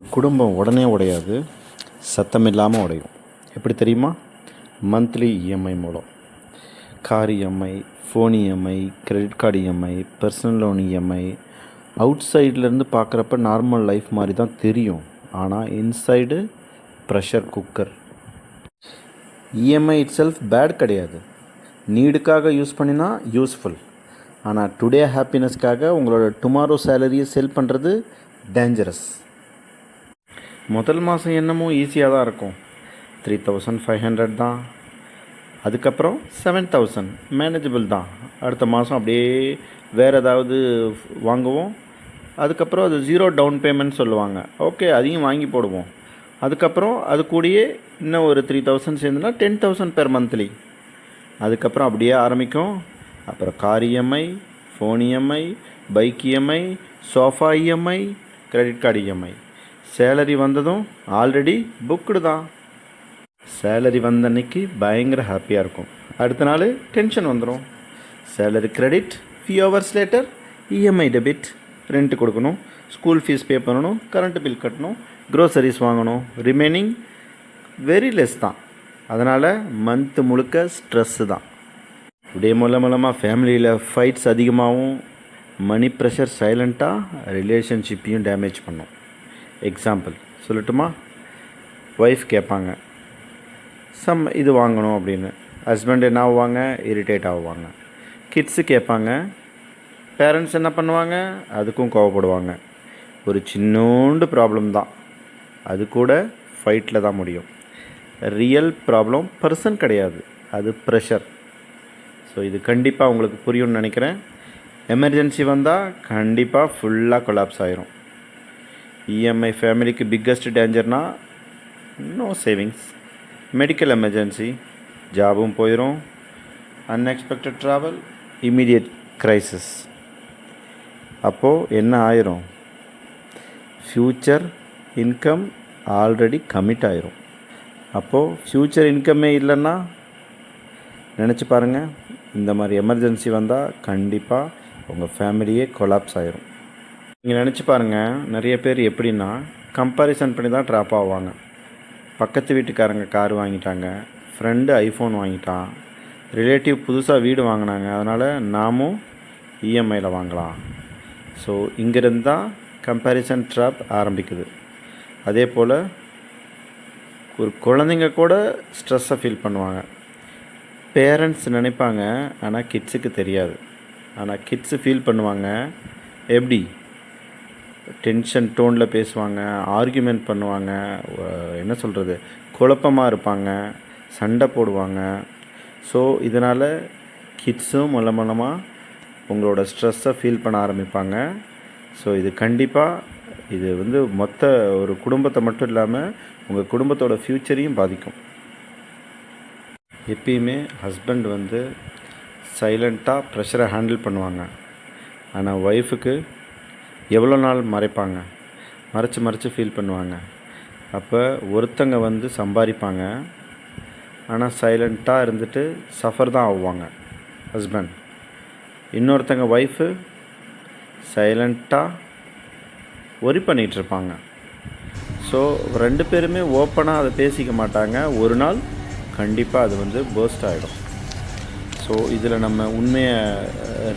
குடும்பம் உடனே உடையாது, சத்தம் இல்லாமல் உடையும். எப்படி தெரியுமா? மந்த்லி இஎம்ஐ மூலம். Car EMI, phone EMI, credit card EMI, personal loan EMI. Out சைட்லேருந்து பார்க்குறப்ப நார்மல் லைஃப் மாதிரி தான் தெரியும். ஆனால் inside pressure cooker. EMI itself bad கிடையாது. நீடுக்காக யூஸ் பண்ணினா யூஸ்ஃபுல். ஆனால் டுடே ஹாப்பினஸ்க்காக உங்களோட டுமாரோ சேலரியை செல் பண்ணுறது டேஞ்சரஸ். முதல் மாதம் என்னமோ ஈஸியாக தான் இருக்கும். 3500 தான். அதுக்கப்புறம் 7000 மேனேஜபிள் தான். அடுத்த மாதம் அப்படியே வேறு ஏதாவது வாங்குவோம். அதுக்கப்புறம் அது 0 டவுன் பேமெண்ட் சொல்லுவாங்க. ஓகே, அதையும் வாங்கி போடுவோம். அதுக்கப்புறம் அது கூடயே இன்னும் ஒரு 3000 சேர்ந்துன்னா 10,000 பெர் மந்த்லி. அதுக்கப்புறம் அப்படியே ஆரம்பிக்கும். அப்புறம் car EMI, phone EMI, bike EMI, sofa EMI, credit card EMI. Salary வந்ததும் ஆல்ரெடி புக்குடு தான். சேலரி வந்த அன்னைக்கு பயங்கர ஹாப்பியாக இருக்கும். அடுத்த நாள் டென்ஷன் வந்துடும். Salary credit, few hours later EMI debit. Rent கொடுக்கணும், ஸ்கூல் ஃபீஸ் பே பண்ணணும், கரண்ட் பில் கட்டணும், க்ரோசரிஸ் வாங்கணும். ரிமைனிங் வெரி லெஸ் தான். அதனால் மந்த்து முழுக்க ஸ்ட்ரெஸ்ஸு தான். இப்படியே மூலமாக ஃபேமிலியில் ஃபைட்ஸ் அதிகமாகவும், மணி ப்ரெஷர் சைலண்ட்டாக ரிலேஷன்ஷிப்பையும் டேமேஜ் பண்ணும். எக்ஸாம்பிள் சொல்லட்டுமா? ஒய்ஃப் கேட்பாங்க இது வாங்கணும் அப்படின்னு. ஹஸ்பண்ட் என்ன ஆகுவாங்க? இரிட்டேட் ஆகுவாங்க. கிட்ஸு கேட்பாங்க. பேரண்ட்ஸ் என்ன பண்ணுவாங்க? அதுக்கும் கோவப்படுவாங்க. ஒரு சின்னோண்டு ப்ராப்ளம் தான், அது கூட ஃபைட்டில் தான் முடியும். ரியல் ப்ராப்ளம் பர்சன் கிடையாது, அது ப்ரெஷர். ஸோ இது கண்டிப்பாக உங்களுக்கு புரியும்னு நினைக்கிறேன். எமர்ஜென்சி வந்தால் கண்டிப்பாக ஃபுல்லாக கொலாப்ஸ் ஆயிரும். இஎம்ஐ ஃபேமிலிக்கு பிக்கஸ்ட் டேஞ்சர்னா நோ சேவிங்ஸ். மெடிக்கல் எமர்ஜென்சி, ஜாபும் போயிடும். Unexpected travel, immediate crisis. அப்போது என்ன ஆயிரும்? ஃப்யூச்சர் இன்கம் ஆல்ரெடி கமிட் ஆயிரும். அப்போது ஃப்யூச்சர் இன்கமே இல்லைன்னா நினச்சி பாருங்கள். இந்த மாதிரி எமர்ஜென்சி வந்தால் கண்டிப்பாக உங்கள் ஃபேமிலியே கொலாப்ஸ் ஆயிரும். நீங்கள் நினச்சி பாருங்கள், நிறைய பேர் எப்படின்னா கம்பேரிசன் பண்ணி தான் ட்ராப் ஆவாங்க. பக்கத்து வீட்டுக்காரங்க கார் வாங்கிட்டாங்க, ஃப்ரெண்டு ஐஃபோன் வாங்கிட்டான், ரிலேட்டிவ் புதுசாக வீடு வாங்கினாங்க, அதனால் நாமும் இஎம்ஐயில் வாங்கலாம். ஸோ இங்கேருந்து தான் கம்பேரிசன் ட்ராப் ஆரம்பிக்குது. அதே போல் ஒரு குழந்தைங்க கூட ஸ்ட்ரெஸ்ஸை ஃபீல் பண்ணுவாங்க. பேரண்ட்ஸ் நினைப்பாங்க, ஆனால் கிட்ஸுக்கு தெரியாது. ஆனால் கிட்ஸு ஃபீல் பண்ணுவாங்க. எப்படி? டென்ஷன் டோனில் பேசுவாங்க, ஆர்கியூமெண்ட் பண்ணுவாங்க, என்ன சொல்கிறது, குழப்பமாக இருப்பாங்க, சண்டை போடுவாங்க. ஸோ இதனால் கிட்ஸும் மூலமாக உங்களோட ஸ்ட்ரெஸ்ஸை ஃபீல் பண்ண ஆரம்பிப்பாங்க. ஸோ இது கண்டிப்பாக இது மொத்த ஒரு குடும்பத்தை மட்டும் இல்லாமல் உங்கள் குடும்பத்தோட ஃப்யூச்சரையும் பாதிக்கும். எப்பயுமே ஹஸ்பண்ட் சைலண்ட்டாக ப்ரெஷரை ஹேண்டில் பண்ணுவாங்க. ஆனால் ஒய்ஃபுக்கு எவ்வளோ நாள் மறைப்பாங்க, மறைச்சி ஃபீல் பண்ணுவாங்க. அப்போ ஒருத்தங்க சம்பாதிப்பாங்க, ஆனால் சைலண்ட்டாக இருந்துட்டு சஃபர் தான் ஆகுவாங்க ஹஸ்பண்ட். இன்னொருத்தங்க ஒய்ஃபு சைலண்ட்டாக ஒரி பண்ணிகிட்ருப்பாங்க. ஸோ 2 பேருமே ஓப்பனாக அதை பேசிக்க மாட்டாங்க. ஒரு நாள் கண்டிப்பாக அது பர்ஸ்ட் ஆகிடும். ஸோ இதில் நம்ம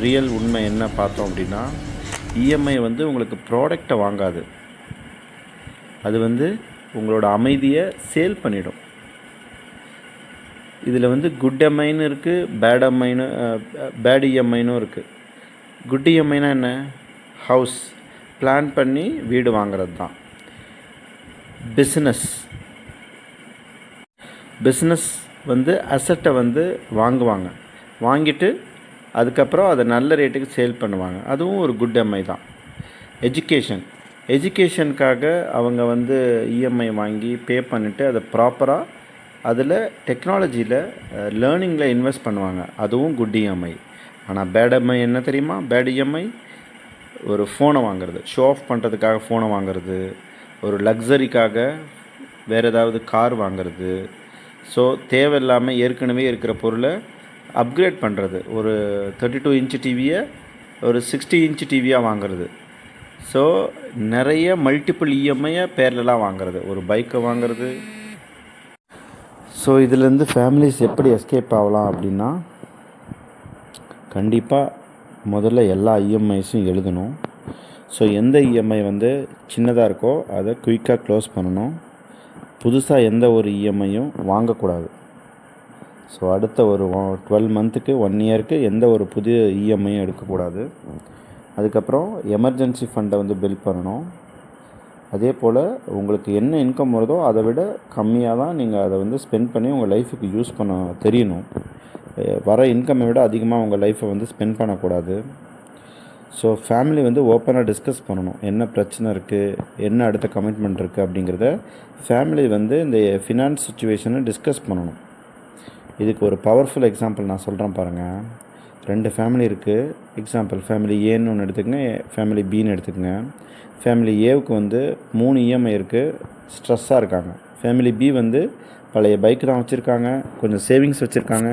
ரியல் உண்மை என்ன பார்த்தோம் அப்படின்னா, இஎம்ஐ உங்களுக்கு ப்ராடக்டை வாங்காது. அது உங்களோட அமைதியை சேல் பண்ணிடும். இதில் குட் எம்ஐன்னு இருக்குது, பேட் இஎம்ஐனும் இருக்குது. குட் இஎம்ஐனா என்ன? ஹவுஸ் பிளான் பண்ணி வீடு வாங்கிறது தான். பிஸ்னஸ் அசட்டை வாங்குவாங்க, வாங்கிட்டு அதுக்கப்புறம் அதை நல்ல ரேட்டுக்கு சேல் பண்ணுவாங்க. அதுவும் ஒரு குட் எம்ஐ தான். எஜுகேஷனுக்காக அவங்க இஎம்ஐ வாங்கி பே பண்ணிவிட்டு அதை ப்ராப்பராக அதில் டெக்னாலஜியில் லேர்னிங்கில் இன்வெஸ்ட் பண்ணுவாங்க. அதுவும் குட் இஎம்ஐ. ஆனால் பேட் எம்ஐ என்ன தெரியுமா? பேட் இஎம்ஐ ஒரு ஃபோனை வாங்குறது, ஷோ ஆஃப் பண்ணுறதுக்காக ஃபோனை வாங்குறது, ஒரு லக்ஸரிக்காக வேறு ஏதாவது கார் வாங்குறது. ஸோ தேவையில்லாமல் ஏற்கனவே இருக்கிற பொருளை அப்கிரேட் பண்ணுறது. ஒரு 32 இன்ச்சு டிவியை ஒரு 60 இன்ச்சு டிவியாக வாங்குறது. ஸோ நிறைய மல்டிபிள் இஎம்ஐயை பேர்லலாம் வாங்குறது, ஒரு பைக்கை வாங்குறது. ஸோ இதிலேருந்து ஃபேமிலிஸ் எப்படி எஸ்கேப் ஆகலாம் அப்படின்னா, கண்டிப்பாக முதல்ல எல்லா இஎம்ஐஸும் எழுதணும். ஸோ எந்த இஎம்ஐ வந்து சின்னதாக இருக்கோ அதை குயிக்காக க்ளோஸ் பண்ணணும். புதுசாக எந்த ஒரு இஎம்ஐயும் வாங்கக்கூடாது. ஸோ அடுத்த ஒரு 12 மந்த்துக்கு 1 இயருக்கு எந்த ஒரு புதிய இஎம்ஐயும் எடுக்கக்கூடாது. அதுக்கப்புறம் எமர்ஜென்சி ஃபண்டை வந்து பில்ட் பண்ணணும். அதே போல் உங்களுக்கு என்ன இன்கம் வருதோ அதை விட கம்மியாக தான் நீங்கள் அதை வந்து ஸ்பெண்ட் பண்ணி உங்கள் லைஃபுக்கு யூஸ் பண்ண தெரியணும். வர இன்கம்மை விட அதிகமாக உங்கள் லைஃப்பை வந்து ஸ்பெண்ட் பண்ணக்கூடாது. ஸோ ஃபேமிலி வந்து ஓப்பனாக டிஸ்கஸ் பண்ணணும். என்ன பிரச்சனை இருக்குது, என்ன அடுத்த கமிட்மெண்ட் இருக்குது அப்படிங்கிறத ஃபேமிலி வந்து இந்த ஃபினான்ஸ் சுச்சுவேஷனை டிஸ்கஸ் பண்ணணும். இதுக்கு ஒரு பவர்ஃபுல் எக்ஸாம்பிள் நான் சொல்கிறேன் பாருங்கள். 2 ஃபேமிலி இருக்குது. எக்ஸாம்பிள் ஃபேமிலி ஏன்னு ஒன்று எடுத்துக்கங்க, ஃபேமிலி பின்னு எடுத்துக்கங்க. ஃபேமிலி ஏவுக்கு வந்து 3 இஎம்ஐ இருக்குது, ஸ்ட்ரெஸ்ஸாக இருக்காங்க. ஃபேமிலி பி வந்து பழைய பைக் தான் வச்சுருக்காங்க, கொஞ்சம் சேவிங்ஸ் வச்சுருக்காங்க.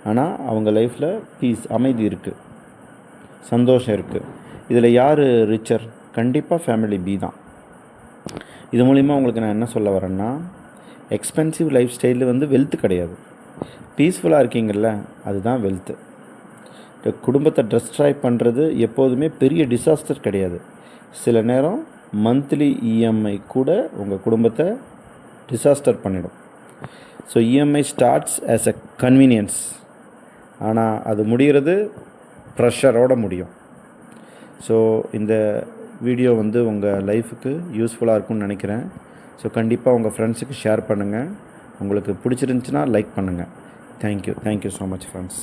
ஆனால் அவங்க லைஃப்பில் பீஸ், அமைதி இருக்குது, சந்தோஷம் இருக்குது. இதில் யார் ரிச்சர்? கண்டிப்பாக ஃபேமிலி பி தான். இது மூலிமா உங்களுக்கு நான் என்ன சொல்ல வரேன்னா, எக்ஸ்பென்சிவ் லைஃப் ஸ்டைலு வந்து வெல்த்து கிடையாது. பீஸ்ஃபுல்லாக இருக்கீங்கள்ல, அதுதான் வெல்த்து. குடும்பத்தை டிஸ்ட்ராய் பண்ணுறது எப்போதுமே பெரிய டிசாஸ்டர் கிடையாது. சில நேரம் மந்த்லி இஎம்ஐ கூட உங்கள் குடும்பத்தை டிசாஸ்டர் பண்ணிடும். So EMI starts as a convenience, ஆனால் அது முடிகிறது ப்ரெஷரோடு முடியும். ஸோ இந்த வீடியோ வந்து உங்கள் லைஃபுக்கு யூஸ்ஃபுல்லாக இருக்கும்னு நினைக்கிறேன். ஸோ கண்டிப்பாக உங்கள் ஃப்ரெண்ட்ஸுக்கு ஷேர் பண்ணுங்கள். உங்களுக்கு பிடிச்சிருந்துச்சின்னா லைக் பண்ணுங்கள். Thank you so much friends.